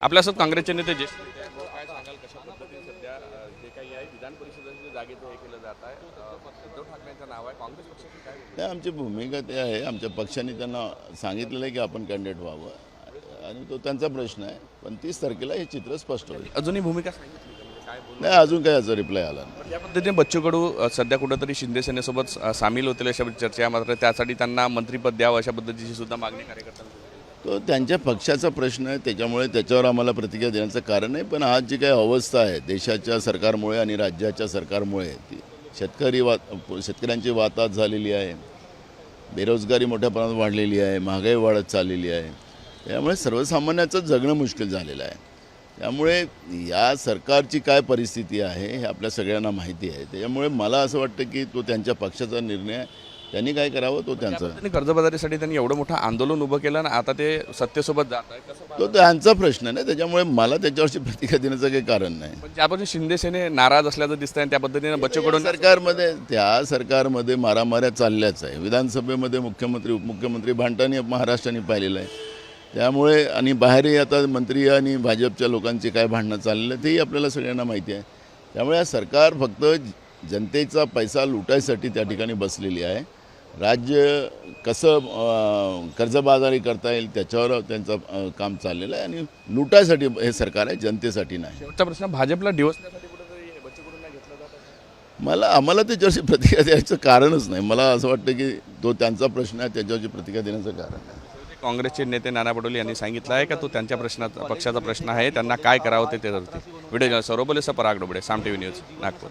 आपल्यासोबत काँग्रेसचे नेते जे काय सांगाल कशा पद्धतीने सध्या जे काही आहे विधान परिषदेच्या जागेचं हे केलं जात आहे उद्धव ठाकरेंचं नाव आहे काँग्रेस पक्षाची काय भूमिका? नाही, आमची भूमिका ते आहे. आमच्या पक्षाने त्यांना सांगितलेलं आहे की आपण कॅन्डिडेट व्हावं आणि तो त्यांचा प्रश्न आहे. पण 30 तारखेला हे चित्र स्पष्ट होईल. अजूनही भूमिका सांगितली का? म्हणजे काय बोलू नाही, अजून काही याचा रिप्लाय आला नाही. या पद्धतीने बच्चू कडू सध्या कुठंतरी शिंदे सेनेसोबत सामील होतील अशा चर्चा आहे. मात्र त्यासाठी त्यांना मंत्रिपद द्यावं अशा पद्धतीची सुद्धा मागणी कार्यकर्त्यांनी केली. तो त्यांच्या पक्षाचा प्रश्न आहे, त्याच्यामुळे त्याच्यावर आम्हाला प्रतिक्रिया देण्याचं कारण आहे. पण आज जी काही अवस्था आहे देशाच्या सरकारमुळे आणि राज्याच्या सरकारमुळे ती शेतकऱ्यांची वाताहत झालेली आहे, बेरोजगारी मोठ्या प्रमाणात वाढलेली आहे, महागाई वाढत चाललेली आहे. त्यामुळे सर्वसामान्याचं जगणं मुश्किल झालेलं आहे. त्यामुळे या सरकारची काय परिस्थिती आहे हे आपल्या सगळ्यांना माहिती आहे. त्याच्यामुळे मला असं वाटतं की तो त्यांच्या पक्षाचा निर्णय आहे. त्यांनी काय करावं तो त्यांचा. कर्जबाजारीसाठी त्यांनी एवढं मोठं आंदोलन उभं केलं आणि आता ते सत्तेसोबत जात आहे कसं तो त्यांचा प्रश्न आहे. त्याच्यामुळे मला त्याच्यावरची प्रतिक्रिया देण्याचं काही कारण नाही. पण ज्यापासून शिंदे सेने नाराज असल्याचं दिसतंय आणि त्या पद्धतीने बच्चू कडू त्या सरकारमध्ये मारामाऱ्या चालल्याच आहे. विधानसभेमध्ये मुख्यमंत्री उपमुख्यमंत्री भांडताना महाराष्ट्राने पाहिलेलं आहे. त्यामुळे आणि बाहेरही आता मंत्री आणि भाजपच्या लोकांची काय भांडणं चाललेलं आहे तेही आपल्याला सगळ्यांना माहिती आहे. त्यामुळे हा सरकार फक्त जनतेचा पैसा लुटायसाठी त्या ठिकाणी बसलेली आहे. राज्य कसं कर्जबाजारी करता येईल त्याच्यावर त्यांचं काम चाललेलं आहे आणि लुटायसाठी हे सरकार आहे, जनतेसाठी नाही. शेवटचा प्रश्न भाजपला डिवसण्यासाठी कुठेतरी बच्चू कडूंना घेतलं जात आहे. आम्हाला त्याच्यावरची प्रतिक्रिया द्यायचं कारणच नाही. मला असं वाटतं की तो त्यांचा प्रश्न आहे, त्याच्यावरची प्रतिक्रिया देण्याचं कारण आहे. काँग्रेसचे नेते नाना पटोले यांनी सांगितलं आहे का तो त्यांच्या पक्षाचा प्रश्न आहे, त्यांना काय करावं ते ठरवतील. व्हिडिओ सौरभ बोले, पराग डोबळे, साम टीव्ही न्यूज, नागपूर.